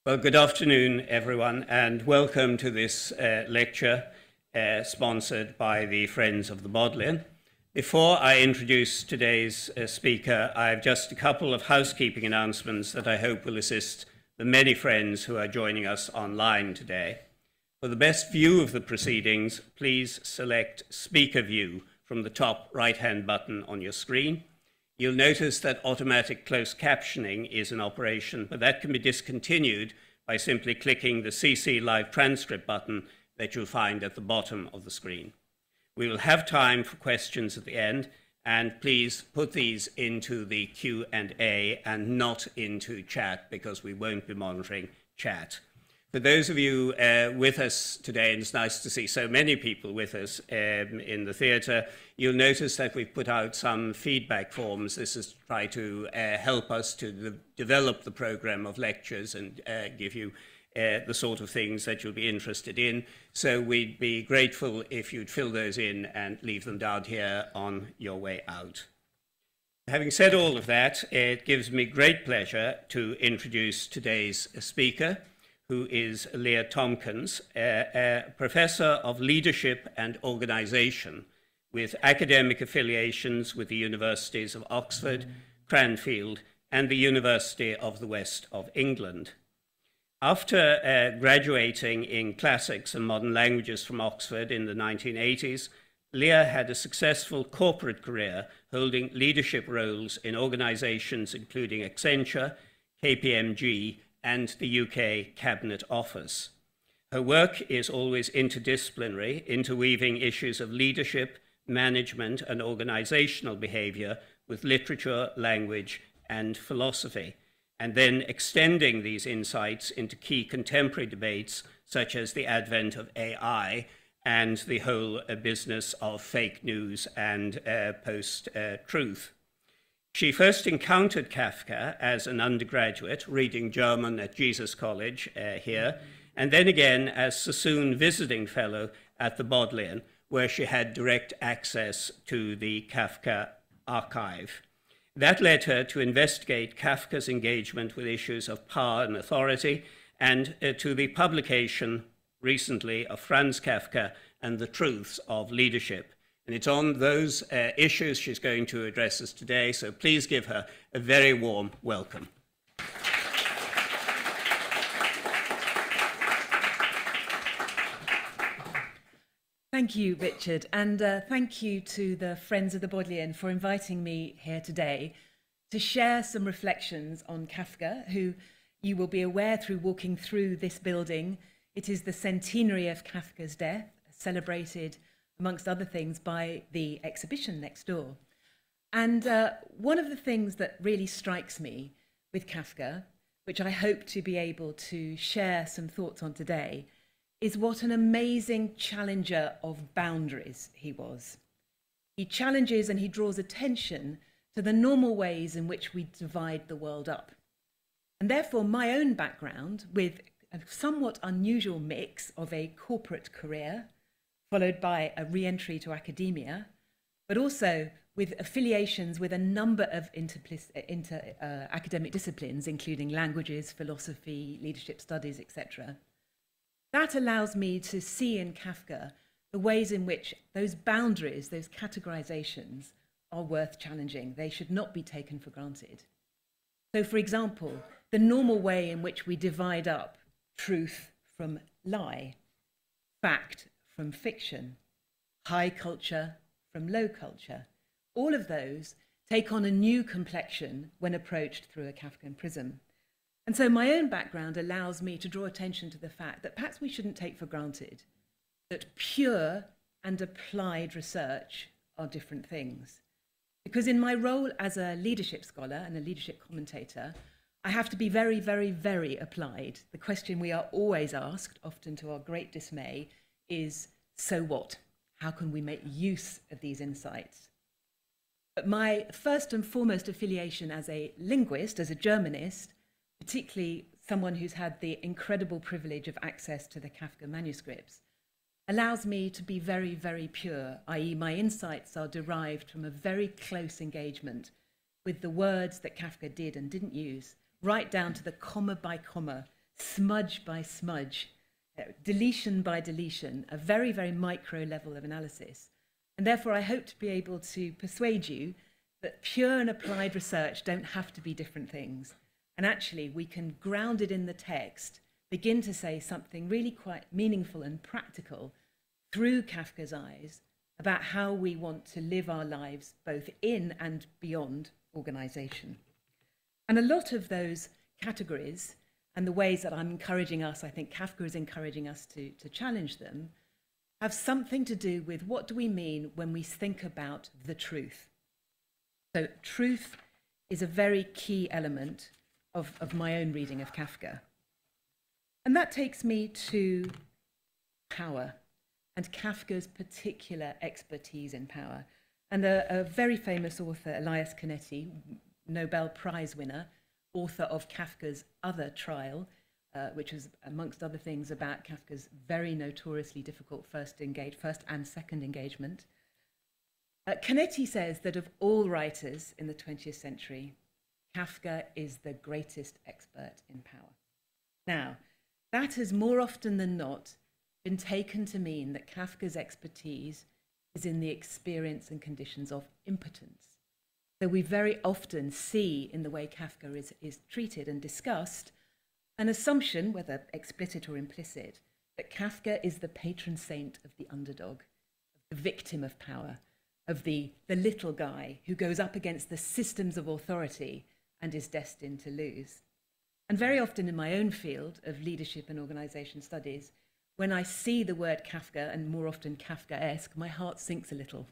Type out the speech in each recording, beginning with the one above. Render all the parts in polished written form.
Well, good afternoon, everyone, and welcome to this lecture sponsored by the Friends of the Bodleian. Before I introduce today's speaker, I have just a couple of housekeeping announcements that I hope will assist the many friends who are joining us online today. For the best view of the proceedings, please select Speaker View from the top right-hand button on your screen. You'll notice that automatic closed captioning is in operation, but that can be discontinued by simply clicking the CC Live Transcript button that you'll find at the bottom of the screen. We will have time for questions at the end, and please put these into the Q&A and not into chat, because we won't be monitoring chat. For those of you with us today, and it's nice to see so many people with us in the theatre, you'll notice that we've put out some feedback forms. This is to try to help us to develop the programme of lectures and give you the sort of things that you'll be interested in. So we'd be grateful if you'd fill those in and leave them down here on your way out. Having said all of that, it gives me great pleasure to introduce today's speaker, who is Leah Tomkins, a professor of leadership and organisation with academic affiliations with the universities of Oxford, Cranfield, and the University of the West of England. After graduating in classics and modern languages from Oxford in the 1980s, Leah had a successful corporate career holding leadership roles in organisations including Accenture, KPMG, and the UK Cabinet Office. Her work is always interdisciplinary, interweaving issues of leadership, management, and organisational behaviour with literature, language, and philosophy, and then extending these insights into key contemporary debates such as the advent of AI and the whole business of fake news and post-truth. She first encountered Kafka as an undergraduate, reading German at Jesus College here, and then again as Sassoon Visiting Fellow at the Bodleian, where she had direct access to the Kafka archive. That led her to investigate Kafka's engagement with issues of power and authority, and to the publication recently of Franz Kafka and the Truths of Leadership. And it's on those issues she's going to address us today, so please give her a very warm welcome. Thank you, Richard, and thank you to the Friends of the Bodleian for inviting me here today to share some reflections on Kafka, who you will be aware through walking through this building. It is the centenary of Kafka's death, celebrated amongst other things, by the exhibition next door. And one of the things that really strikes me with Kafka, which I hope to be able to share some thoughts on today, is what an amazing challenger of boundaries he was. He challenges and he draws attention to the normal ways in which we divide the world up. And therefore, my own background, with a somewhat unusual mix of a corporate career, followed by a re-entry to academia, but also with affiliations with a number of academic disciplines, including languages, philosophy, leadership studies, etc. That allows me to see in Kafka the ways in which those boundaries, those categorizations, are worth challenging. They should not be taken for granted. So, for example, the normal way in which we divide up truth from lie, fact from fiction, high culture from low culture. All of those take on a new complexion when approached through a Kafkan prism. And so my own background allows me to draw attention to the fact that perhaps we shouldn't take for granted that pure and applied research are different things. Because in my role as a leadership scholar and a leadership commentator, I have to be very, very, very applied. The question we are always asked, often to our great dismay, is, so what? How can we make use of these insights? But my first and foremost affiliation as a linguist, as a Germanist, particularly someone who's had the incredible privilege of access to the Kafka manuscripts, allows me to be very, very pure, i.e. my insights are derived from a very close engagement with the words that Kafka did and didn't use, right down to the comma by comma smudge by smudge, deletion by deletion, a very, very micro level of analysis. And therefore, I hope to be able to persuade you that pure and applied research don't have to be different things. And actually, we can, grounded in the text, begin to say something really quite meaningful and practical through Kafka's eyes about how we want to live our lives both in and beyond organisation. And a lot of those categories and the ways that I'm encouraging us, I think Kafka is encouraging us to challenge them, have something to do with what do we mean when we think about the truth. So truth is a very key element of my own reading of Kafka. And that takes me to power and Kafka's particular expertise in power. And a very famous author, Elias Canetti, Nobel Prize winner, author of Kafka's Other Trial, which was, amongst other things, about Kafka's very notoriously difficult first and second engagement. Canetti says that of all writers in the 20th century, Kafka is the greatest expert in power. Now, that has more often than not been taken to mean that Kafka's expertise is in the experience and conditions of impotence. So we very often see in the way Kafka is treated and discussed an assumption, whether explicit or implicit, that Kafka is the patron saint of the underdog, of the victim of power, of the little guy who goes up against the systems of authority and is destined to lose. And very often in my own field of leadership and organisation studies, when I see the word Kafka, and more often Kafkaesque, my heart sinks a little,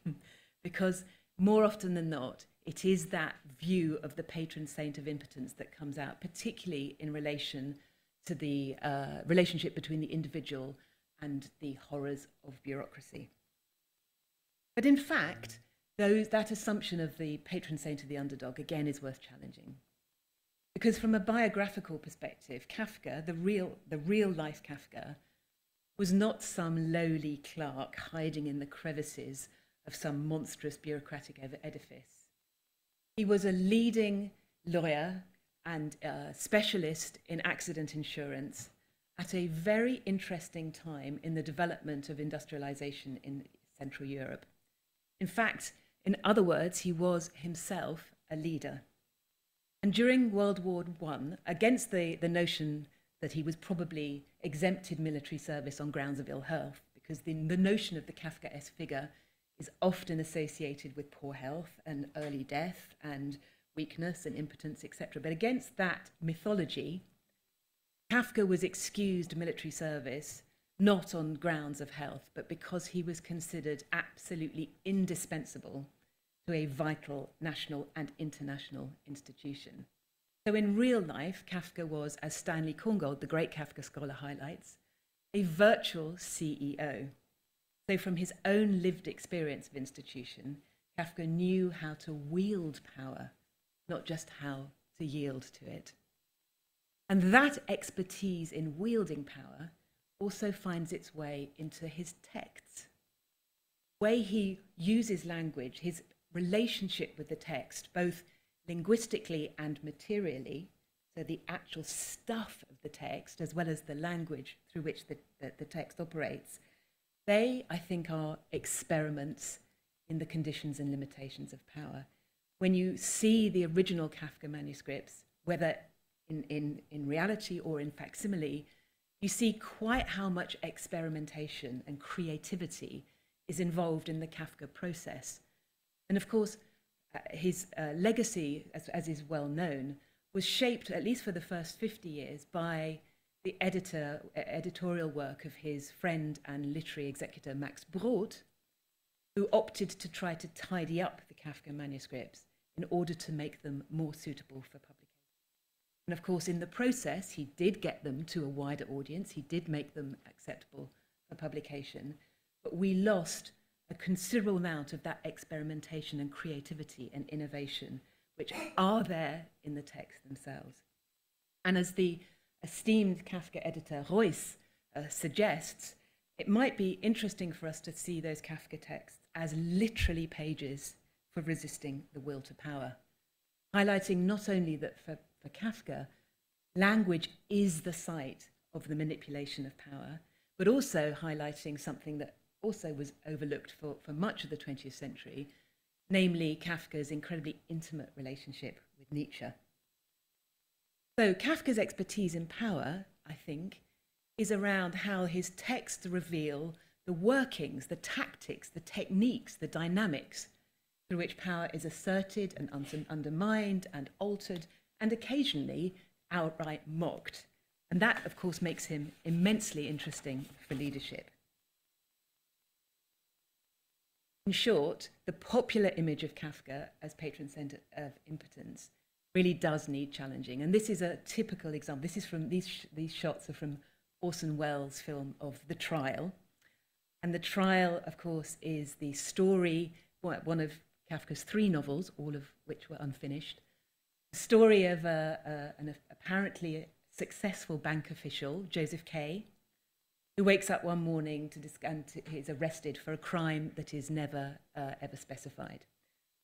because more often than not, it is that view of the patron saint of impotence that comes out, particularly in relation to the relationship between the individual and the horrors of bureaucracy. But in fact, that assumption of the patron saint of the underdog, again, is worth challenging. Because from a biographical perspective, Kafka, the real life Kafka, was not some lowly clerk hiding in the crevices of some monstrous bureaucratic edifice. He was a leading lawyer and specialist in accident insurance at a very interesting time in the development of industrialization in Central Europe. In fact, in other words, he was himself a leader. And during World War I, against the notion that he was probably exempted military service on grounds of ill health, because the notion of the Kafkaesque figure is often associated with poor health and early death and weakness and impotence, etc. But against that mythology, Kafka was excused military service not on grounds of health, but because he was considered absolutely indispensable to a vital national and international institution. So in real life, Kafka was, as Stanley Korngold, the great Kafka scholar, highlights, a virtual CEO. So from his own lived experience of institution, Kafka knew how to wield power, not just how to yield to it. And that expertise in wielding power also finds its way into his texts. The way he uses language, his relationship with the text, both linguistically and materially, so the actual stuff of the text, as well as the language through which the text operates, they, I think, are experiments in the conditions and limitations of power. When you see the original Kafka manuscripts, whether in reality or in facsimile, you see quite how much experimentation and creativity is involved in the Kafka process. And of course, his legacy, as is well known, was shaped, at least for the first 50 years, by the editorial work of his friend and literary executor Max Brod, who opted to try to tidy up the Kafka manuscripts in order to make them more suitable for publication. And of course, in the process, he did get them to a wider audience, he did make them acceptable for publication, but we lost a considerable amount of that experimentation and creativity and innovation, which are there in the text themselves. And as the esteemed Kafka editor Royce suggests, it might be interesting for us to see those Kafka texts as literally pages for resisting the will to power, highlighting not only that for Kafka, language is the site of the manipulation of power, but also highlighting something that also was overlooked for much of the 20th century, namely Kafka's incredibly intimate relationship with Nietzsche. So Kafka's expertise in power, I think, is around how his texts reveal the workings, the tactics, the techniques, the dynamics through which power is asserted and undermined and altered and occasionally outright mocked. And that, of course, makes him immensely interesting for leadership. In short, the popular image of Kafka as patron saint of impotence really does need challenging. And this is a typical example. This is from these shots are from Orson Welles' film of The Trial. And The Trial, of course, is the story, one of Kafka's 3 novels, all of which were unfinished. The story of an apparently successful bank official, Joseph K., who wakes up one morning and is arrested for a crime that is never ever specified.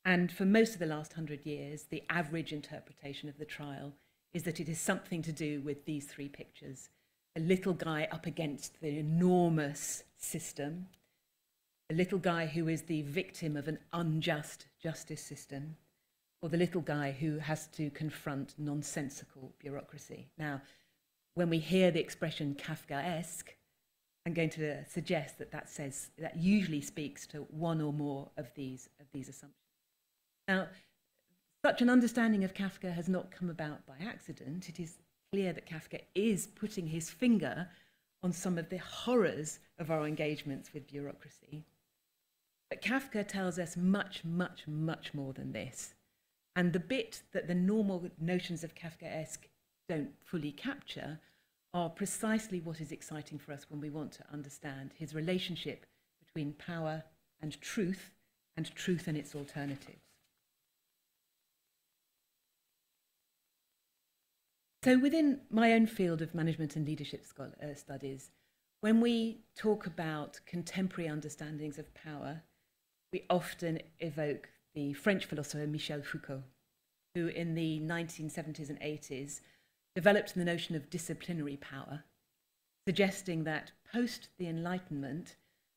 And for most of the last 100 years, the average interpretation of The Trial is that it is something to do with these 3 pictures. A little guy up against the enormous system, a little guy who is the victim of an unjust justice system, or the little guy who has to confront nonsensical bureaucracy. Now, when we hear the expression Kafkaesque, I'm going to suggest that usually speaks to one or more of these assumptions. Now, such an understanding of Kafka has not come about by accident. It is clear that Kafka is putting his finger on some of the horrors of our engagements with bureaucracy. But Kafka tells us much, much, much more than this. And the bit that the normal notions of Kafkaesque don't fully capture are precisely what is exciting for us when we want to understand his relationship between power and truth and its alternatives. So within my own field of management and leadership studies, when we talk about contemporary understandings of power, we often evoke the French philosopher Michel Foucault, who in the 1970s and 80s developed the notion of disciplinary power, suggesting that post the Enlightenment,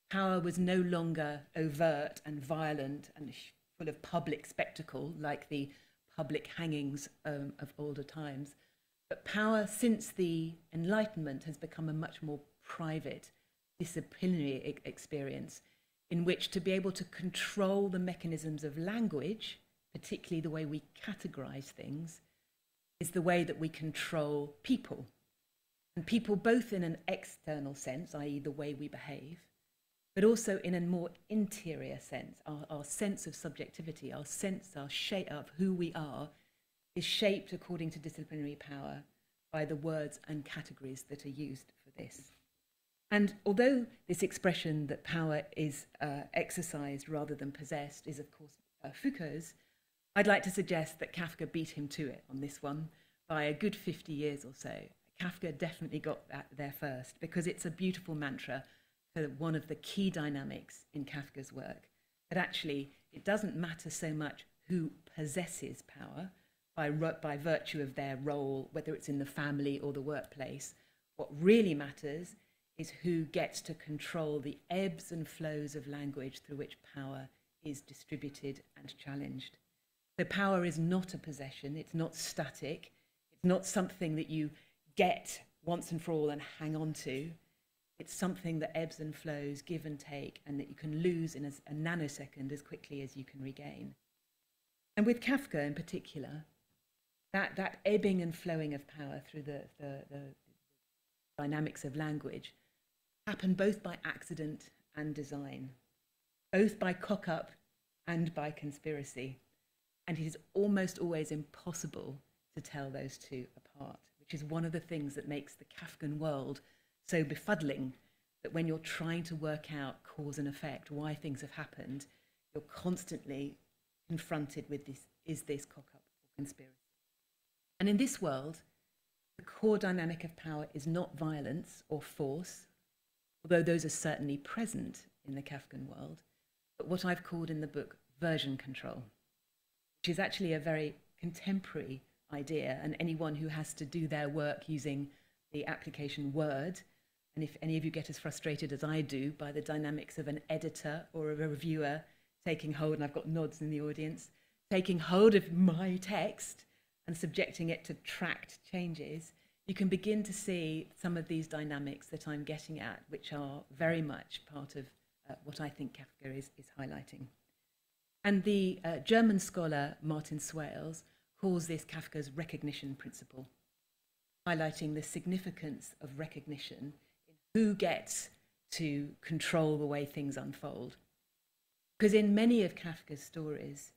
power was no longer overt and violent and full of public spectacle like the public hangings of older times. But power since the Enlightenment has become a much more private, disciplinary experience in which to be able to control the mechanisms of language, particularly the way we categorize things, is the way that we control people. And people both in an external sense, i.e. the way we behave, but also in a more interior sense. Our sense of subjectivity, our shape of who we are is shaped according to disciplinary power by the words and categories that are used for this. And although this expression that power is exercised rather than possessed is of course Foucault's, I'd like to suggest that Kafka beat him to it on this one by a good 50 years or so. Kafka definitely got that there first because it's a beautiful mantra for one of the key dynamics in Kafka's work, that actually it doesn't matter so much who possesses power by virtue of their role, whether it's in the family or the workplace. What really matters is who gets to control the ebbs and flows of language through which power is distributed and challenged. So power is not a possession, it's not static, it's not something that you get once and for all and hang on to. It's something that ebbs and flows, give and take, and that you can lose in a nanosecond as quickly as you can regain. And with Kafka in particular, that ebbing and flowing of power through the dynamics of language happen both by accident and design, both by cock-up and by conspiracy. And it is almost always impossible to tell those two apart, which is one of the things that makes the Kafkan world so befuddling, that when you're trying to work out cause and effect, why things have happened, you're constantly confronted with this, is this cock-up or conspiracy? And in this world, the core dynamic of power is not violence or force, although those are certainly present in the Kafkan world, but what I've called in the book version control, which is actually a very contemporary idea, and anyone who has to do their work using the application Word, and if any of you get as frustrated as I do by the dynamics of an editor or a reviewer taking hold, and I've got nods in the audience, taking hold of my text and subjecting it to tracked changes, you can begin to see some of these dynamics that I'm getting at, which are very much part of what I think Kafka is highlighting. And the German scholar Martin Swales calls this Kafka's recognition principle, highlighting the significance of recognition in who gets to control the way things unfold. Because in many of Kafka's stories,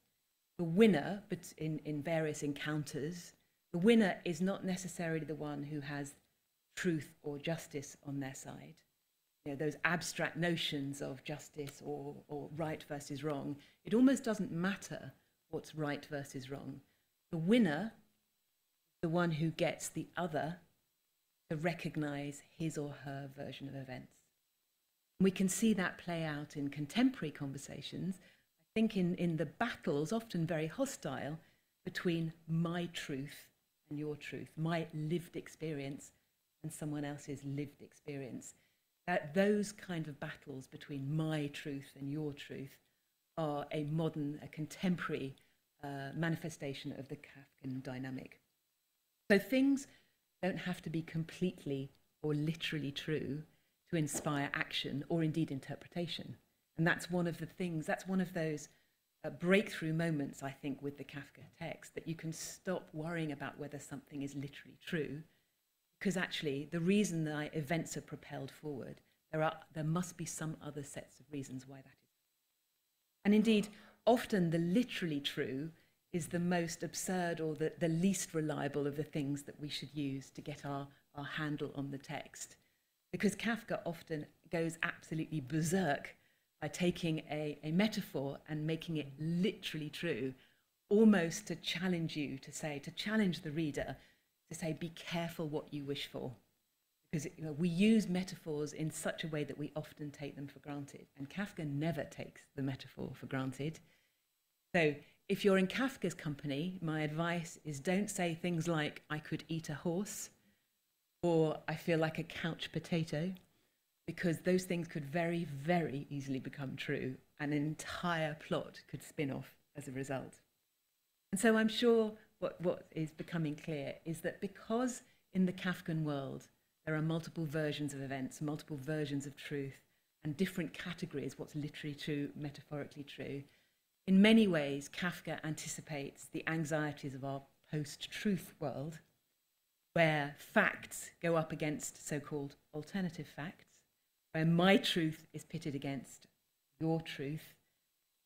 the winner, but in various encounters, the winner is not necessarily the one who has truth or justice on their side. You know, those abstract notions of justice or right versus wrong, it almost doesn't matter what's right versus wrong. The winner is the one who gets the other to recognize his or her version of events. And we can see that play out in contemporary conversations, I think in the battles, often very hostile, between my truth and your truth, my lived experience and someone else's lived experience. That those kind of battles between my truth and your truth are a modern, a contemporary manifestation of the Kafkan dynamic. So things don't have to be completely or literally true to inspire action or indeed interpretation. And that's one of the things, that's one of those breakthrough moments, I think, with the Kafka text, that you can stop worrying about whether something is literally true, because actually the reason that events are propelled forward, there must be some other sets of reasons why that is. And indeed, often the literally true is the most absurd or the least reliable of the things that we should use to get our handle on the text. Because Kafka often goes absolutely berserk by taking a metaphor and making it literally true, almost to challenge you, to challenge the reader, to say, be careful what you wish for. Because we use metaphors in such a way that we often take them for granted. And Kafka never takes the metaphor for granted. So if you're in Kafka's company, my advice is don't say things like, I could eat a horse, or I feel like a couch potato, because those things could very, very easily become true, and an entire plot could spin off as a result. And so I'm sure what is becoming clear is that because in the Kafkan world there are multiple versions of events, multiple versions of truth, and different categories, what's literally true, metaphorically true, in many ways Kafka anticipates the anxieties of our post-truth world, where facts go up against so-called alternative facts, where my truth is pitted against your truth,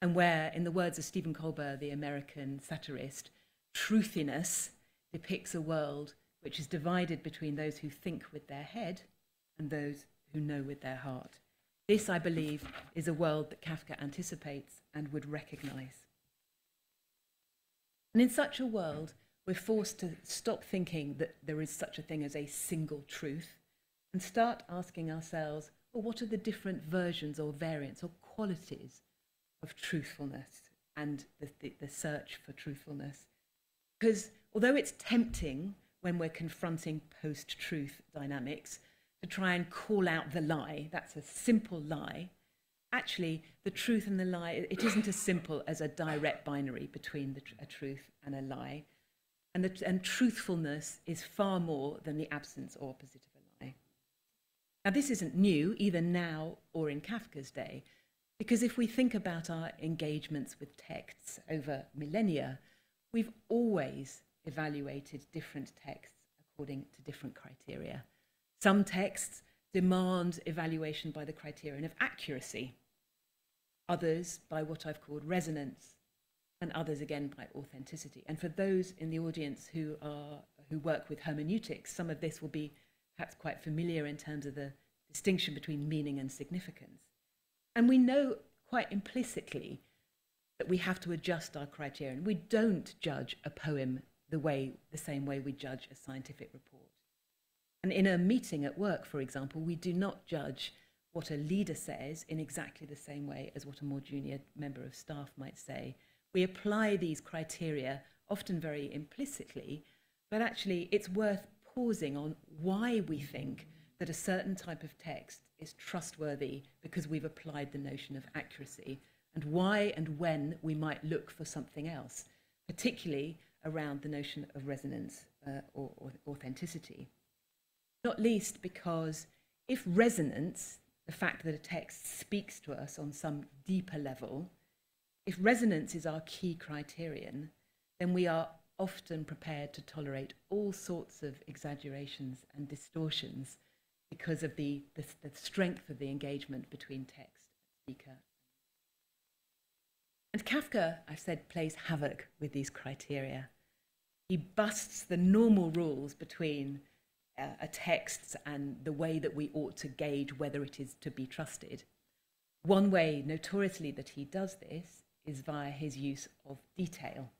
and where, in the words of Stephen Colbert, the American satirist, truthiness depicts a world which is divided between those who think with their head and those who know with their heart. This, I believe, is a world that Kafka anticipates and would recognize. And in such a world, we're forced to stop thinking that there is such a thing as a single truth and start asking ourselves, well, what are the different versions or variants or qualities of truthfulness and the search for truthfulness? Because although it's tempting when we're confronting post-truth dynamics to try and call out the lie, that's a simple lie, actually the truth and the lie, it isn't as simple as a direct binary between a truth and a lie. And truthfulness is far more than the absence or opposite of a lie. Now, this isn't new, either now or in Kafka's day, because if we think about our engagements with texts over millennia, we've always evaluated different texts according to different criteria. Some texts demand evaluation by the criterion of accuracy, others by what I've called resonance, and others again by authenticity. And for those in the audience who work with hermeneutics, some of this will be perhaps quite familiar in terms of the distinction between meaning and significance. And we know quite implicitly that we have to adjust our criterion. We don't judge a poem the same way we judge a scientific report. And in a meeting at work, for example, we do not judge what a leader says in exactly the same way as what a more junior member of staff might say. We apply these criteria, often very implicitly, but actually it's worth pausing on why we think that a certain type of text is trustworthy because we've applied the notion of accuracy, and why and when we might look for something else, particularly around the notion of resonance or authenticity. Not least because if resonance, the fact that a text speaks to us on some deeper level, if resonance is our key criterion, then we are often prepared to tolerate all sorts of exaggerations and distortions because of the strength of the engagement between text and speaker. And Kafka, I've said, plays havoc with these criteria. He busts the normal rules between a text and the way that we ought to gauge whether it is to be trusted. One way, notoriously, that he does this is via his use of detail.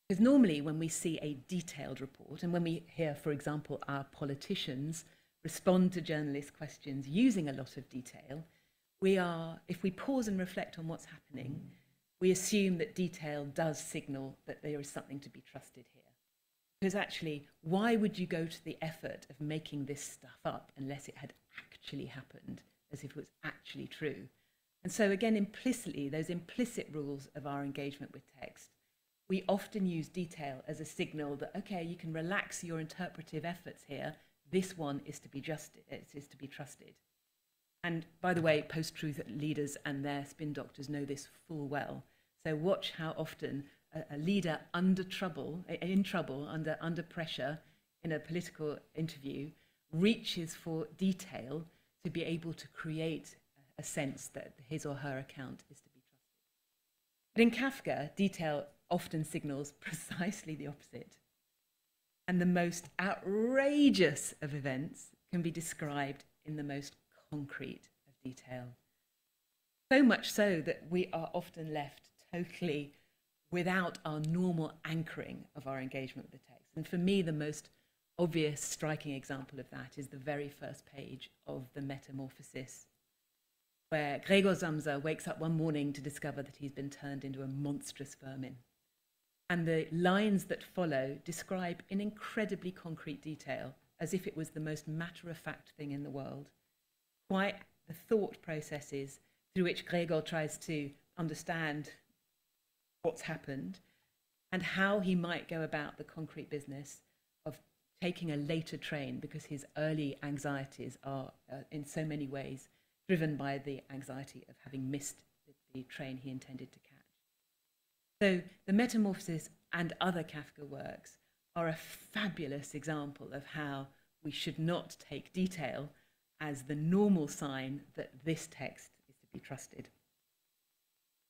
Because normally when we see a detailed report, and when we hear, for example, our politicians respond to journalist questions using a lot of detail, if we pause and reflect on what's happening, we assume that detail does signal that there is something to be trusted here. Because actually, why would you go to the effort of making this stuff up unless it had actually happened, as if it was actually true? And so again, implicitly, those implicit rules of our engagement with text, we often use detail as a signal that, okay, you can relax your interpretive efforts here. This one is to be trusted. And by the way, post-truth leaders and their spin doctors know this full well. So watch how often a leader under pressure in a political interview reaches for detail to be able to create a sense that his or her account is to be trusted. But in Kafka, detail often signals precisely the opposite. And the most outrageous of events can be described in the most concrete of detail. So much so that we are often left totally without our normal anchoring of our engagement with the text. And for me, the most obvious, striking example of that is the very first page of the Metamorphosis, where Gregor Samsa wakes up one morning to discover that he's been turned into a monstrous vermin. And the lines that follow describe in incredibly concrete detail, as if it was the most matter-of-fact thing in the world, quite the thought processes through which Gregor tries to understand what's happened and how he might go about the concrete business of taking a later train, because his early anxieties are in so many ways driven by the anxiety of having missed the train he intended to catch. So the Metamorphosis and other Kafka works are a fabulous example of how we should not take detail as the normal sign that this text is to be trusted.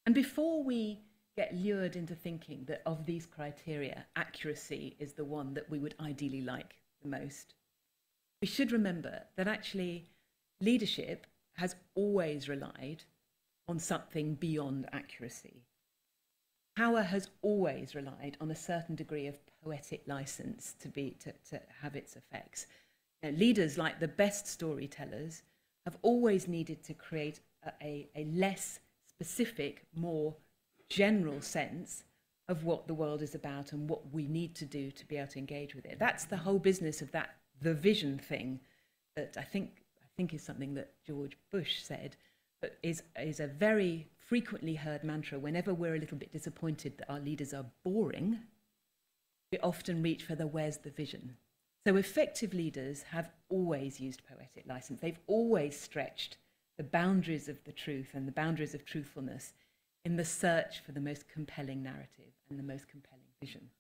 And before we get lured into thinking that of these criteria, accuracy is the one that we would ideally like the most, we should remember that actually leadership has always relied on something beyond accuracy. Power has always relied on a certain degree of poetic license to have its effects. Now, leaders, like the best storytellers, have always needed to create a less specific, more general sense of what the world is about and what we need to do to be able to engage with it. That's the whole business of the vision thing that I think is something that George Bush said, but is a very frequently heard mantra. Whenever we're a little bit disappointed that our leaders are boring, we often reach for where's the vision. So effective leaders have always used poetic license. They've always stretched the boundaries of the truth and the boundaries of truthfulness in the search for the most compelling narrative and the most compelling vision.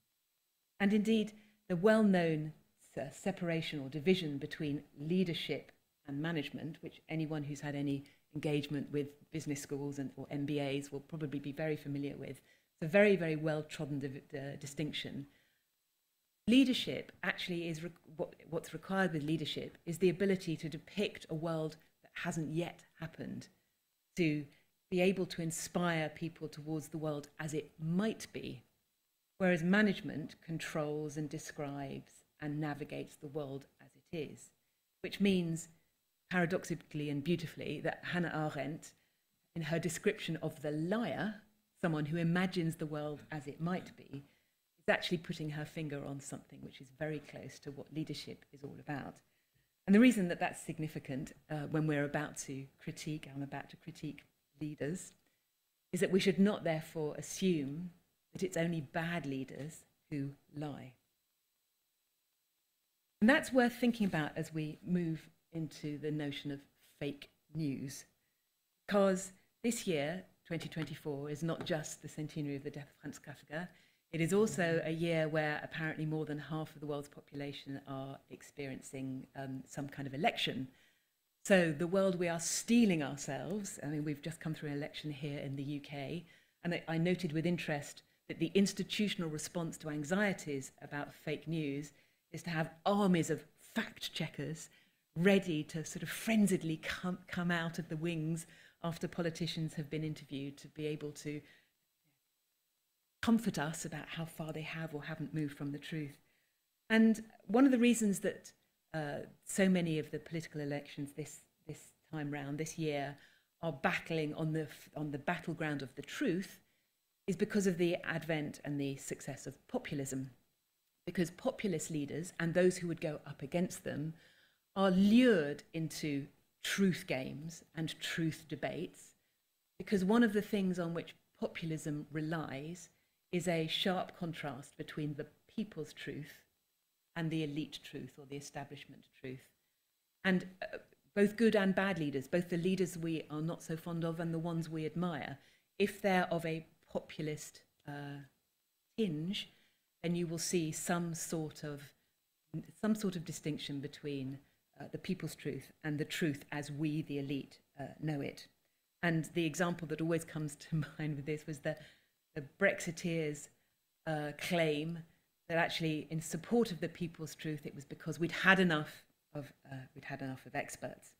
And indeed, the well-known separation or division between leadership and management, which anyone who's had any engagement with business schools or MBAs will probably be very familiar with. It's a very, very well-trodden distinction. Leadership actually is what's required with leadership is the ability to depict a world that hasn't yet happened, to be able to inspire people towards the world as it might be, whereas management controls and describes and navigates the world as it is, which means, paradoxically and beautifully, that Hannah Arendt, in her description of the liar, someone who imagines the world as it might be, is actually putting her finger on something which is very close to what leadership is all about. And the reason that that's significant when I'm about to critique leaders, is that we should not therefore assume that it's only bad leaders who lie. And that's worth thinking about as we move into the notion of fake news, because this year, 2024, is not just the centenary of the death of Franz Kafka. It is also a year where apparently more than half of the world's population are experiencing some kind of election. So the world we are stealing ourselves. I mean, we've just come through an election here in the UK, and I noted with interest that the institutional response to anxieties about fake news is to have armies of fact checkers ready to sort of frenziedly come out of the wings after politicians have been interviewed, to be able to comfort us about how far they have or haven't moved from the truth. And one of the reasons that so many of the political elections this time round, this year, are battling on the battleground of the truth is because of the advent and the success of populism. Because populist leaders and those who would go up against them are lured into truth games and truth debates, because one of the things on which populism relies is a sharp contrast between the people's truth and the elite truth or the establishment truth. And both good and bad leaders, both the leaders we are not so fond of and the ones we admire, if they're of a populist tinge, then you will see some sort of distinction between the people's truth and the truth as we, the elite, know it. And the example that always comes to mind with this was the Brexiteers' claim that actually, in support of the people's truth, it was because we'd had enough of experts.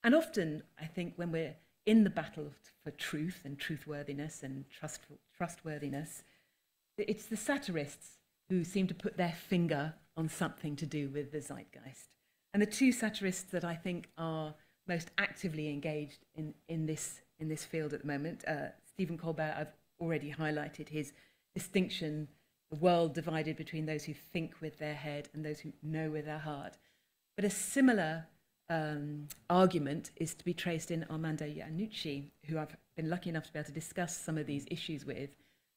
And often, I think, when we're in the battle for truth and truthworthiness and trustworthiness, it's the satirists who seem to put their finger on something to do with the zeitgeist. And the two satirists that I think are most actively engaged in this field at the moment, Stephen Colbert, I've already highlighted his distinction, the world divided between those who think with their head and those who know with their heart. But a similar argument is to be traced in Armando Iannucci, who I've been lucky enough to be able to discuss some of these issues with,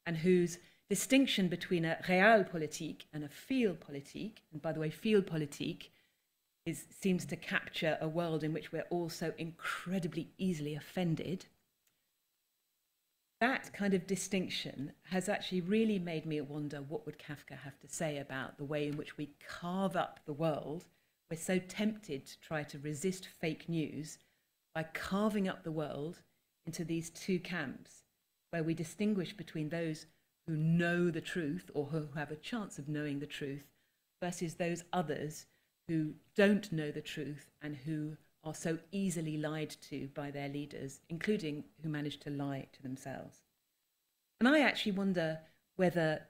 and whose distinction between a realpolitik and a fielpolitik, and by the way, fielpolitik seems to capture a world in which we're all so incredibly easily offended. That kind of distinction has actually really made me wonder, what would Kafka have to say about the way in which we carve up the world? We're so tempted to try to resist fake news by carving up the world into these two camps, where we distinguish between those who know the truth or who have a chance of knowing the truth versus those others who don't know the truth and who are so easily lied to by their leaders, including who manage to lie to themselves. And I actually wonder whether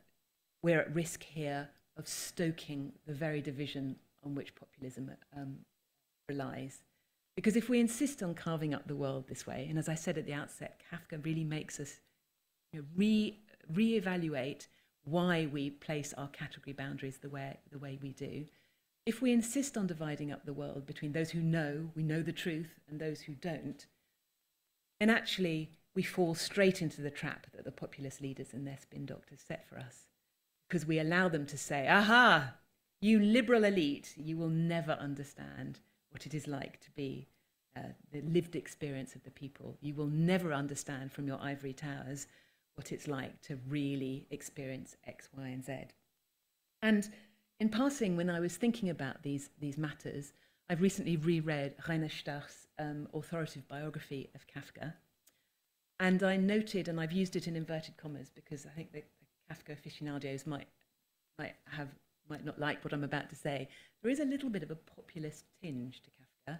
we're at risk here of stoking the very division on which populism relies. Because if we insist on carving up the world this way, and as I said at the outset, Kafka really makes us re-evaluate why we place our category boundaries the way we do. If we insist on dividing up the world between those who know, we know the truth, and those who don't, then actually we fall straight into the trap that the populist leaders and their spin doctors set for us. Because we allow them to say, aha, you liberal elite, you will never understand what it is like to be the lived experience of the people. You will never understand from your ivory towers what it's like to really experience X, Y, and Z. And in passing, when I was thinking about these matters, I've recently reread Rainer Stach's authoritative biography of Kafka. And I noted, and I've used it in inverted commas because I think the Kafka aficionados might not like what I'm about to say, there is a little bit of a populist tinge to Kafka.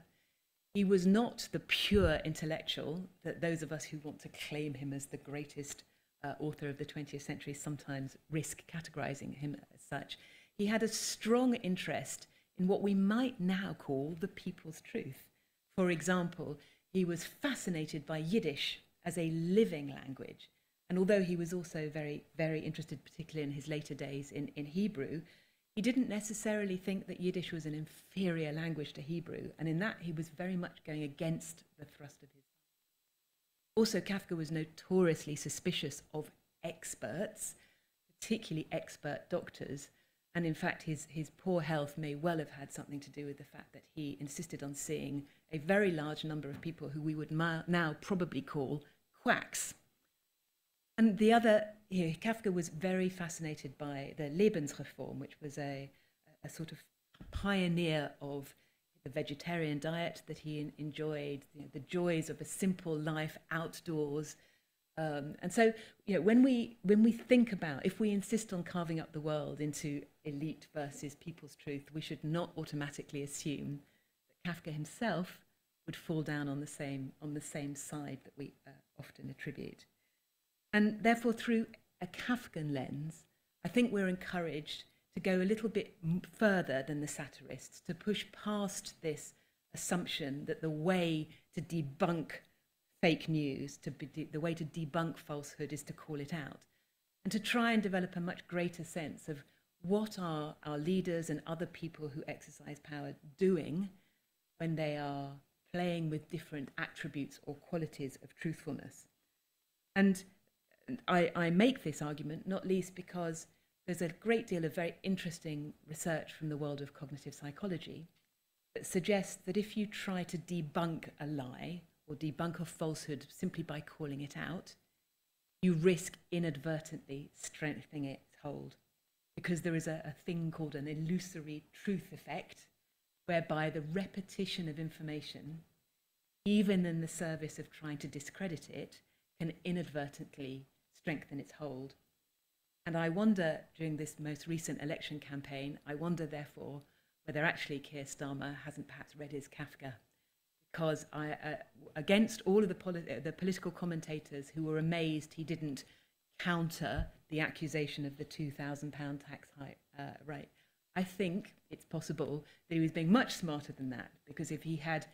He was not the pure intellectual that those of us who want to claim him as the greatest author of the 20th century sometimes risk categorizing him as such. He had a strong interest in what we might now call the people's truth. For example, he was fascinated by Yiddish as a living language And although he was also very, very interested, particularly in his later days, in Hebrew, he didn't necessarily think that Yiddish was an inferior language to Hebrew. And in that, he was very much going against the thrust of his. Also, Kafka was notoriously suspicious of experts, particularly expert doctors. And in fact, his poor health may well have had something to do with the fact that he insisted on seeing a very large number of people who we would now probably call quacks. And the other, Kafka was very fascinated by the Lebensreform, which was a sort of pioneer of the vegetarian diet that he enjoyed, the joys of a simple life outdoors. And so, when we think about, if we insist on carving up the world into elite versus people's truth, we should not automatically assume that Kafka himself would fall down on the same side that we often attribute. And therefore, through a Kafkan lens, I think we're encouraged to go a little bit further than the satirists, to push past this assumption that the way to debunk fake news, the way to debunk falsehood is to call it out, and to try and develop a much greater sense of what are our leaders and other people who exercise power doing when they are playing with different attributes or qualities of truthfulness. And I make this argument not least because there's a great deal of very interesting research from the world of cognitive psychology that suggests that if you try to debunk a lie or debunk a falsehood simply by calling it out, you risk inadvertently strengthening its hold, because there is a thing called an illusory truth effect, whereby the repetition of information, even in the service of trying to discredit it, can inadvertently strengthen its hold. And I wonder, during this most recent election campaign, I wonder therefore whether actually Keir Starmer hasn't perhaps read his Kafka, because against all of the political commentators who were amazed he didn't counter the accusation of the £2,000 tax hike rate, I think it's possible that he was being much smarter than that, because if he had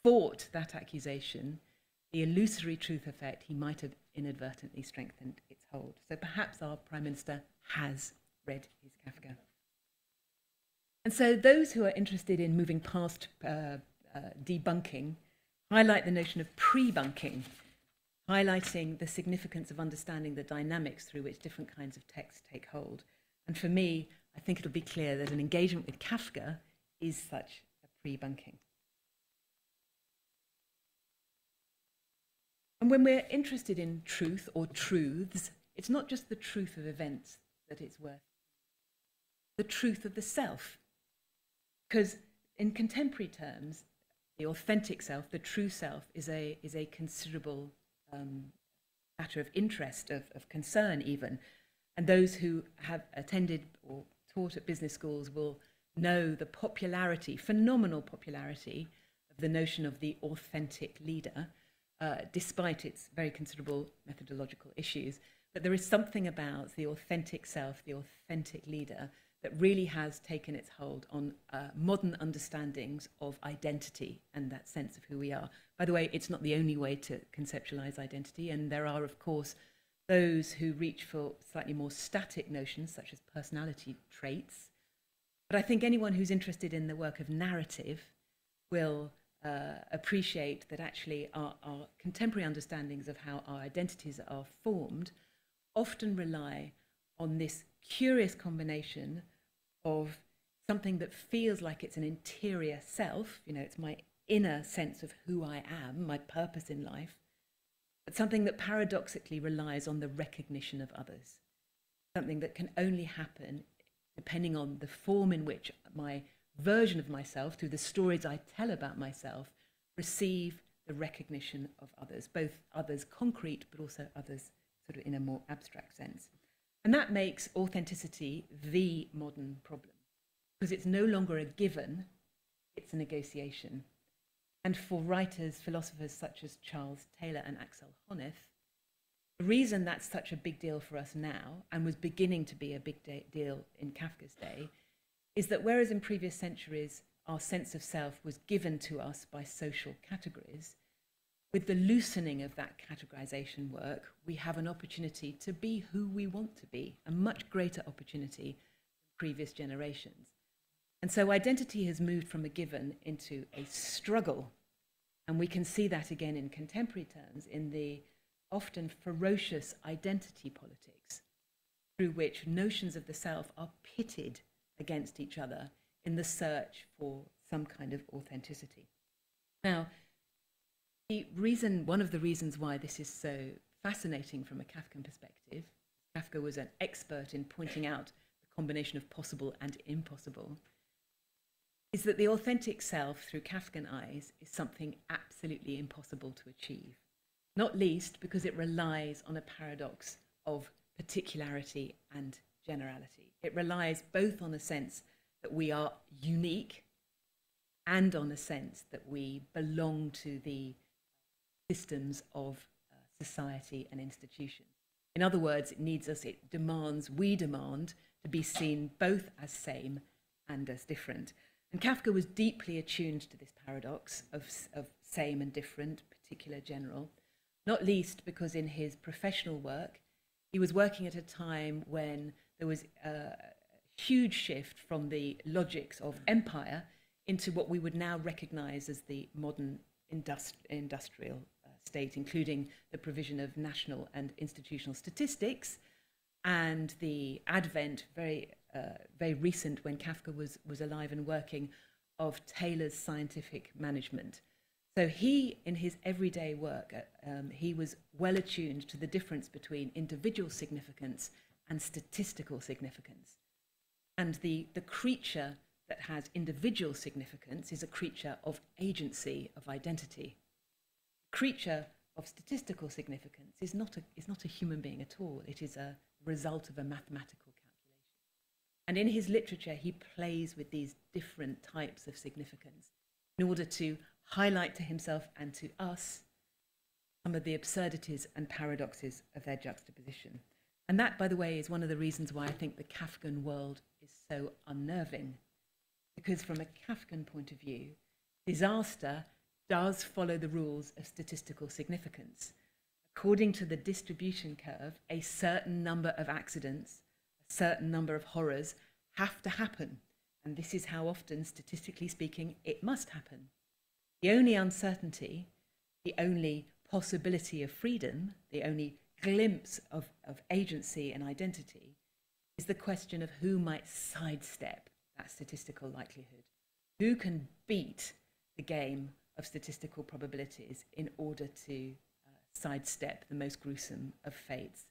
fought that accusation, the illusory truth effect, he might have inadvertently strengthened its hold. So perhaps our Prime Minister has read his Kafka. And so those who are interested in moving past debunking highlight the notion of pre-bunking, highlighting the significance of understanding the dynamics through which different kinds of text take hold. And for me, I think it'll be clear that an engagement with Kafka is such a pre-bunking. And when we're interested in truth or truths, it's not just the truth of events that it's worth, the truth of the self. Because in contemporary terms, the authentic self, the true self, is a considerable matter of interest, of concern even. And those who have attended or taught at business schools will know the popularity, phenomenal popularity, of the notion of the authentic leader, despite its very considerable methodological issues. But there is something about the authentic self, the authentic leader, that really has taken its hold on modern understandings of identity and that sense of who we are. By the way, it's not the only way to conceptualize identity, and there are, of course, those who reach for slightly more static notions, such as personality traits. But I think anyone who's interested in the work of narrative will appreciate that actually our contemporary understandings of how our identities are formed often rely on this curious combination of something that feels like it's an interior self, it's my inner sense of who I am, my purpose in life, but something that paradoxically relies on the recognition of others, something that can only happen depending on the form in which my version of myself, through the stories I tell about myself, receive the recognition of others, both others concrete, but also others sort of in a more abstract sense. And that makes authenticity the modern problem, because it's no longer a given, it's a negotiation. And for writers, philosophers such as Charles Taylor and Axel Honneth, the reason that's such a big deal for us now, and was beginning to be a big deal in Kafka's day, is that whereas in previous centuries our sense of self was given to us by social categories, with the loosening of that categorization work, we have an opportunity to be who we want to be, a much greater opportunity than previous generations. And so identity has moved from a given into a struggle. And we can see that again in contemporary terms in the often ferocious identity politics through which notions of the self are pitted against each other in the search for some kind of authenticity. Now, one of the reasons why this is so fascinating from a Kafkan perspective, Kafka was an expert in pointing out the combination of possible and impossible, is that the authentic self through Kafkan eyes is something absolutely impossible to achieve, not least because it relies on a paradox of particularity and generality. It relies both on a sense that we are unique and on a sense that we belong to the systems of society and institution. In other words, we demand to be seen both as same and as different. And Kafka was deeply attuned to this paradox of same and different, particular, general, not least because in his professional work, he was working at a time when there was a huge shift from the logics of empire into what we would now recognize as the modern industrial state, including the provision of national and institutional statistics and the advent, very recent when Kafka was alive and working, of Taylor's scientific management. So he, in his everyday work, he was well attuned to the difference between individual significance and statistical significance. And the creature that has individual significance is a creature of agency, of identity. The creature of statistical significance is not a human being at all. It is a result of a mathematical calculation. And in his literature, he plays with these different types of significance in order to highlight to himself and to us some of the absurdities and paradoxes of their juxtaposition. And that, by the way, is one of the reasons why I think the Kafkan world is so unnerving. Because from a Kafkan point of view, disaster does follow the rules of statistical significance. According to the distribution curve, a certain number of accidents, a certain number of horrors have to happen. And this is how often, statistically speaking, it must happen. The only uncertainty, the only possibility of freedom, the only glimpse of agency and identity is the question of who might sidestep that statistical likelihood. Who can beat the game of statistical probabilities in order to sidestep the most gruesome of fates?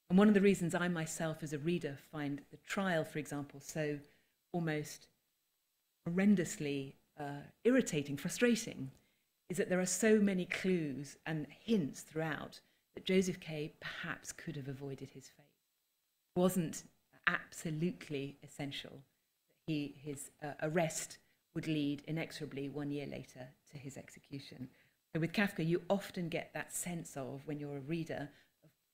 And one of the reasons I myself as a reader find the trial, for example, so almost horrendously irritating, frustrating, is that there are so many clues and hints throughout that Joseph K. perhaps could have avoided his fate. It wasn't absolutely essential that his arrest would lead inexorably 1 year later to his execution. So with Kafka, you often get that sense of, when you're a reader,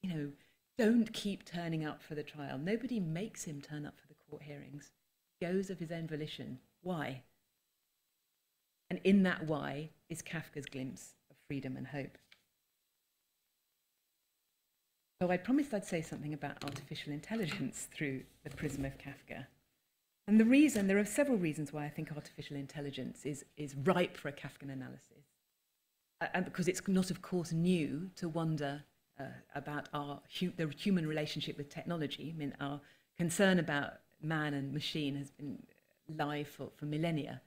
of, don't keep turning up for the trial. Nobody makes him turn up for the court hearings. He goes of his own volition. Why? And in that why is Kafka's glimpse of freedom and hope. So I promised I'd say something about artificial intelligence through the prism of Kafka. And there are several reasons why I think artificial intelligence is ripe for a Kafkan analysis. And because it's not, of course, new to wonder about the human relationship with technology. I mean, our concern about man and machine has been live for millennia.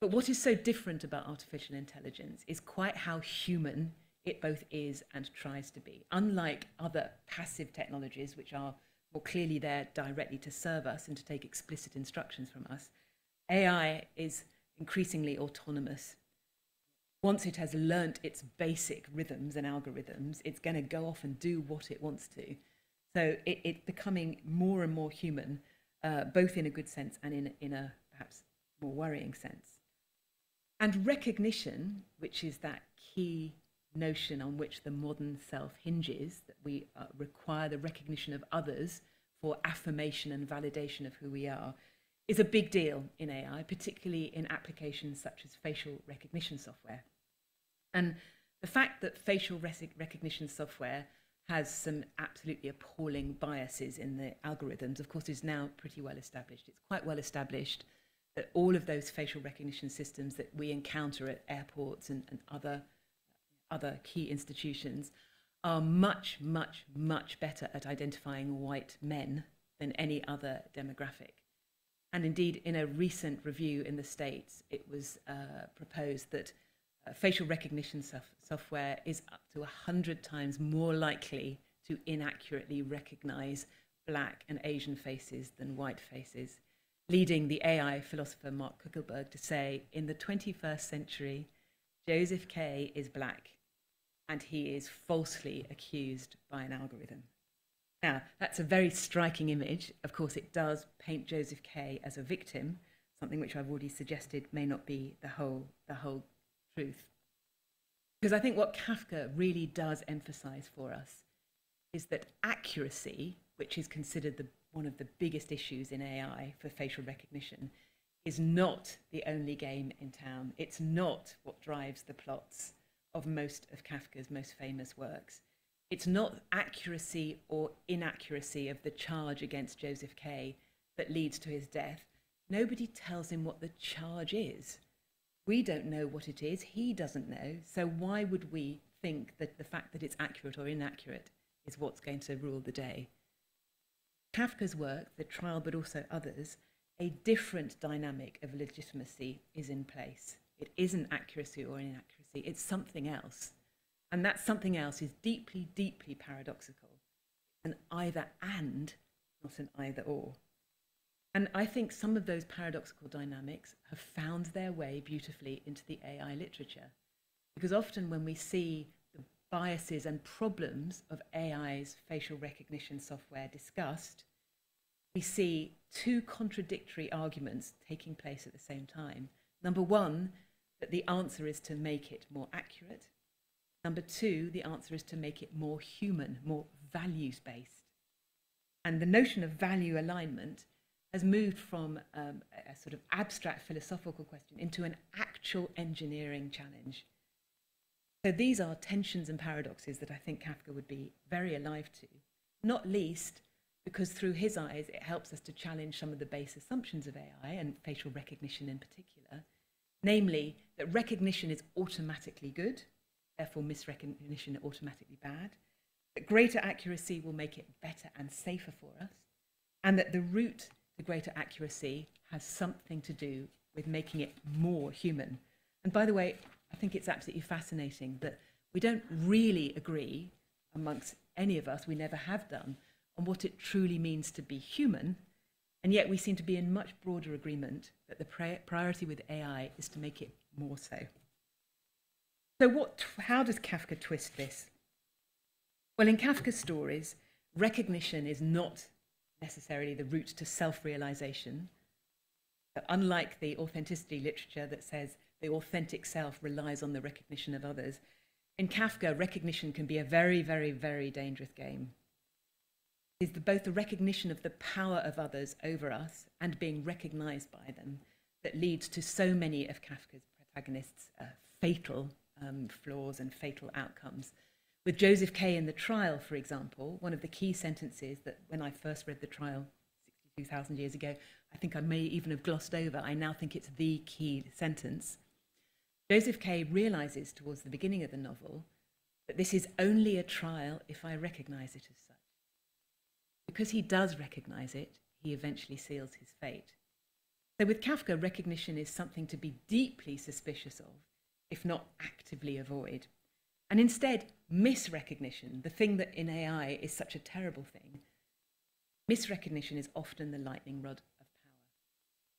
But what is so different about artificial intelligence is quite how human it both is and tries to be. Unlike other passive technologies, which are more clearly there directly to serve us and to take explicit instructions from us, AI is increasingly autonomous. Once it has learnt its basic rhythms and algorithms, it's going to go off and do what it wants to. So it's becoming more and more human, both in a good sense and in a perhaps more worrying sense. And recognition, which is that key notion on which the modern self hinges, that we require the recognition of others for affirmation and validation of who we are, is a big deal in AI, particularly in applications such as facial recognition software. And The fact that facial recognition software has some absolutely appalling biases in the algorithms, of course, is now pretty well established. It's quite well established that all of those facial recognition systems that we encounter at airports and other key institutions are much, much, much better at identifying white men than any other demographic. And indeed, in a recent review in the States, it was proposed that facial recognition software is up to 100 times more likely to inaccurately recognize Black and Asian faces than white faces, leading the AI philosopher Mark Zuckerberg to say, in the 21st century, Joseph K. is Black, and he is falsely accused by an algorithm. Now, that's a very striking image. Of course, it does paint Joseph K. as a victim, something which I've already suggested may not be the whole truth. Because I think what Kafka really does emphasize for us is that accuracy, which is considered one of the biggest issues in AI for facial recognition, is not the only game in town. It's not what drives the plots of most of Kafka's most famous works. It's not accuracy or inaccuracy of the charge against Joseph K. that leads to his death. Nobody tells him what the charge is. We don't know what it is, he doesn't know, so why would we think that the fact that it's accurate or inaccurate is what's going to rule the day? Kafka's work, The Trial, but also others, a different dynamic of legitimacy is in place. It isn't accuracy or inaccuracy, it's something else. And that something else is deeply, deeply paradoxical. An either and, not an either or. And I think some of those paradoxical dynamics have found their way beautifully into the AI literature. Because often when we see the biases and problems of AI's facial recognition software discussed, we see two contradictory arguments taking place at the same time. Number one, that the answer is to make it more accurate. Number two, the answer is to make it more human, more values-based. And the notion of value alignment has moved from a sort of abstract philosophical question into an actual engineering challenge. So these are tensions and paradoxes that I think Kafka would be very alive to, not least because through his eyes it helps us to challenge some of the base assumptions of AI and facial recognition in particular, namely that recognition is automatically good, therefore misrecognition automatically bad, that greater accuracy will make it better and safer for us, and that the route to greater accuracy has something to do with making it more human. And by the way, I think it's absolutely fascinating that we don't really agree amongst any of us, we never have done, on what it truly means to be human, and yet we seem to be in much broader agreement that the priority with AI is to make it more so. So how does Kafka twist this? Well, in Kafka's stories, recognition is not necessarily the route to self-realization. Unlike the authenticity literature that says the authentic self relies on the recognition of others, in Kafka, recognition can be a very, very, very dangerous game. It is both the recognition of the power of others over us and being recognized by them that leads to so many of Kafka's protagonists' fatal flaws and fatal outcomes. With Joseph K. in The Trial, for example, one of the key sentences that when I first read The Trial 62,000 years ago, I think I may even have glossed over, I now think it's the key sentence. Joseph K. realizes towards the beginning of the novel that this is only a trial if I recognize it as such. Because he does recognize it, he eventually seals his fate. So with Kafka, recognition is something to be deeply suspicious of, if not actively avoid. And instead, misrecognition, the thing that in AI is such a terrible thing, misrecognition is often the lightning rod of power.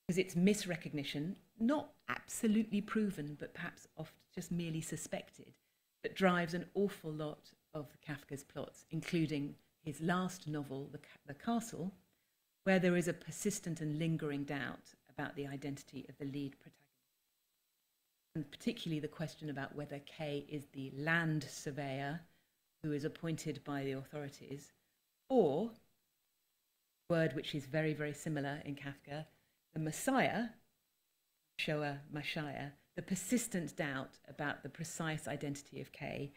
Because it's misrecognition, not absolutely proven, but perhaps often just merely suspected, that drives an awful lot of Kafka's plots, including his last novel, The Castle, where there is a persistent and lingering doubt about the identity of the lead protagonist. And particularly the question about whether K is the land surveyor who is appointed by the authorities, or, a word which is very, very similar in Kafka, the Messiah, Shoah Mashiach, the persistent doubt about the precise identity of K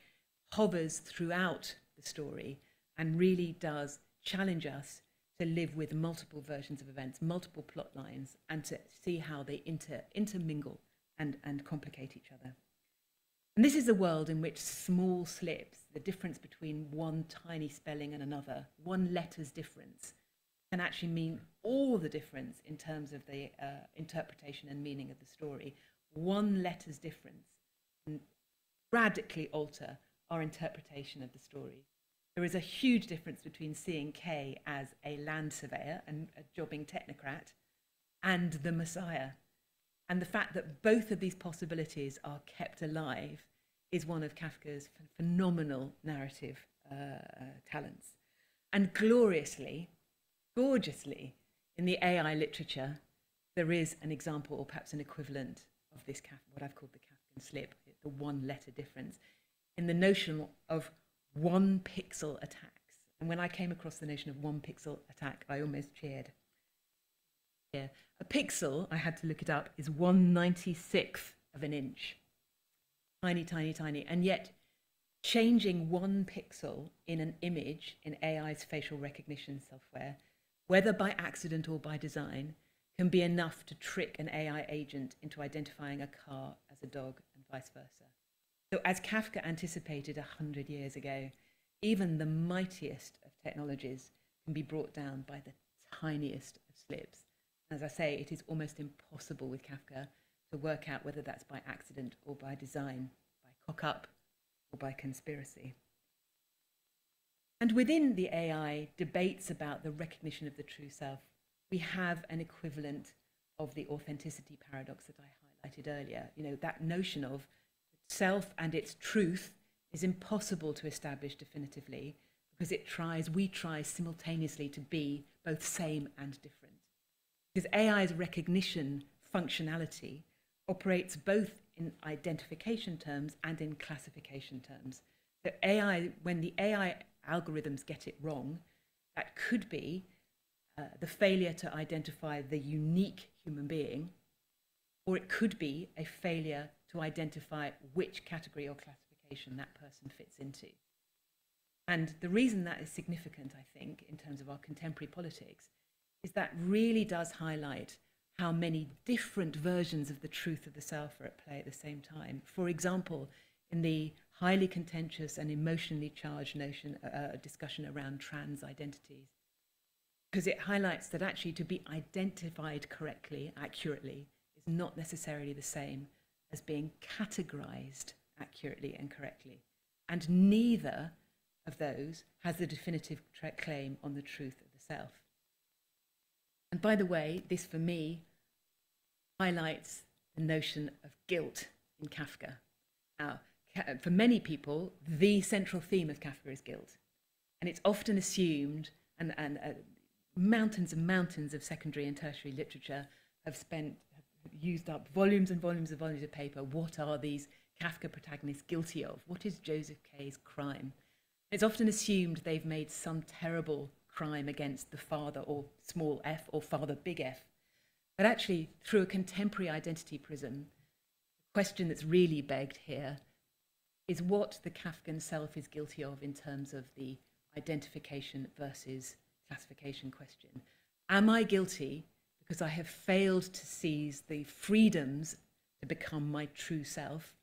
hovers throughout the story and really does challenge us to live with multiple versions of events, multiple plot lines, and to see how they intermingle and complicate each other. And this is a world in which small slips, the difference between one tiny spelling and another, one letter's difference, can actually mean all the difference in terms of the interpretation and meaning of the story. One letter's difference can radically alter our interpretation of the story. There is a huge difference between seeing K as a land surveyor and a jobbing technocrat and the Messiah. And the fact that both of these possibilities are kept alive is one of Kafka's phenomenal narrative talents. And gloriously, gorgeously, in the AI literature, there is an example, or perhaps an equivalent, of this, what I've called the Kafkan slip, the one-letter difference, in the notion of one-pixel attacks. And when I came across the notion of one-pixel attack, I almost cheered. Yeah. A pixel, I had to look it up, is 1/96th of an inch. Tiny, tiny, tiny. And yet, changing one pixel in an image in AI's facial recognition software, whether by accident or by design, can be enough to trick an AI agent into identifying a car as a dog and vice versa. So as Kafka anticipated 100 years ago, even the mightiest of technologies can be brought down by the tiniest of slips. As I say, it is almost impossible with Kafka to work out whether that's by accident or by design, by cock-up or by conspiracy. And within the AI debates about the recognition of the true self, we have an equivalent of the authenticity paradox that I highlighted earlier. You know, that notion of self and its truth is impossible to establish definitively because we try simultaneously to be both same and different. Because AI's recognition functionality operates both in identification terms and in classification terms. So when the AI algorithms get it wrong, that could be the failure to identify the unique human being, or it could be a failure to identify which category or classification that person fits into. And the reason that is significant, I think, in terms of our contemporary politics, is that really does highlight how many different versions of the truth of the self are at play at the same time. For example, in the highly contentious and emotionally charged discussion around trans identities, because it highlights that actually to be identified correctly, accurately, is not necessarily the same as being categorized accurately and correctly. And neither of those has the definitive claim on the truth of the self. And by the way, this for me highlights the notion of guilt in Kafka. Now, for many people, the central theme of Kafka is guilt. And it's often assumed, and mountains and mountains of secondary and tertiary literature have used up volumes and volumes and volumes of paper. What are these Kafka protagonists guilty of? What is Joseph K's crime? It's often assumed they've made some terrible crime against the father, or small f, or father big F. But actually, through a contemporary identity prism, the question that's really begged here is what the Kafkan self is guilty of in terms of the identification versus classification question. Am I guilty because I have failed to seize the freedoms to become my true self?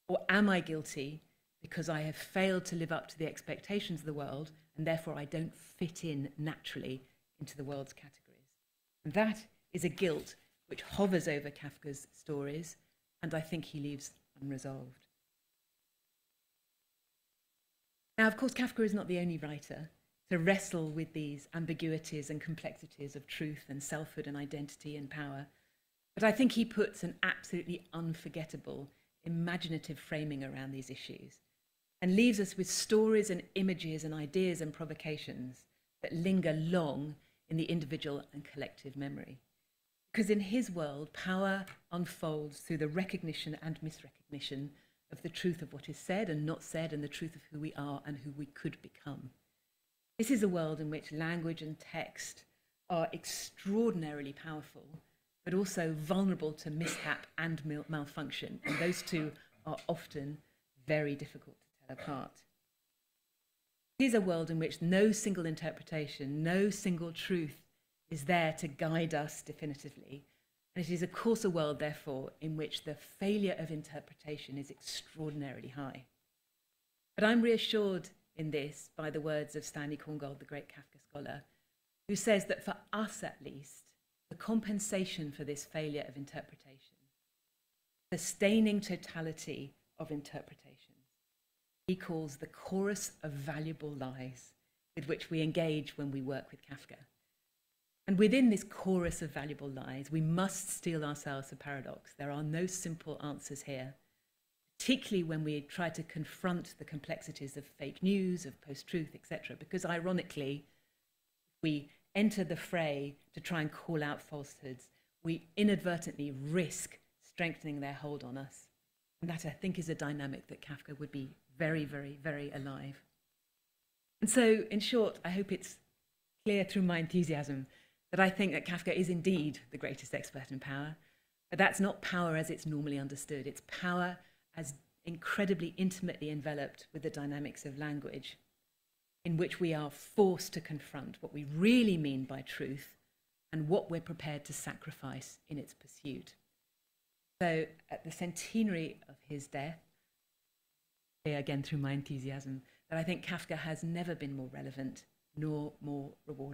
Or am I guilty because I have failed to live up to the expectations of the world, and therefore I don't fit in naturally into the world's categories? And that is a guilt which hovers over Kafka's stories, and I think he leaves unresolved. Now, of course, Kafka is not the only writer to wrestle with these ambiguities and complexities of truth and selfhood and identity and power, but I think he puts an absolutely unforgettable, imaginative framing around these issues, and leaves us with stories and images and ideas and provocations that linger long in the individual and collective memory. Because in his world, power unfolds through the recognition and misrecognition of the truth of what is said and not said, and the truth of who we are and who we could become. This is a world in which language and text are extraordinarily powerful, but also vulnerable to mishap and malfunction. And those two are often very difficult to tell apart. It is a world in which no single interpretation, no single truth is there to guide us definitively. And it is, of course, a world, therefore, in which the failure of interpretation is extraordinarily high. But I'm reassured in this by the words of Stanley Korngold, the great Kafka scholar, who says that for us, at least, the compensation for this failure of interpretation, the sustaining totality of interpretations, he calls the chorus of valuable lies with which we engage when we work with Kafka. And within this chorus of valuable lies, we must steel ourselves a paradox. There are no simple answers here, particularly when we try to confront the complexities of fake news, of post-truth, etc. Because ironically, we enter the fray to try and call out falsehoods, we inadvertently risk strengthening their hold on us. And that, I think, is a dynamic that Kafka would be very, very, very alive. And so, in short, I hope it's clear through my enthusiasm that I think that Kafka is indeed the greatest expert in power, but that's not power as it's normally understood. It's power as incredibly intimately enveloped with the dynamics of language, in which we are forced to confront what we really mean by truth and what we're prepared to sacrifice in its pursuit. So at the centenary of his death, again through my enthusiasm, that I think Kafka has never been more relevant nor more rewarding.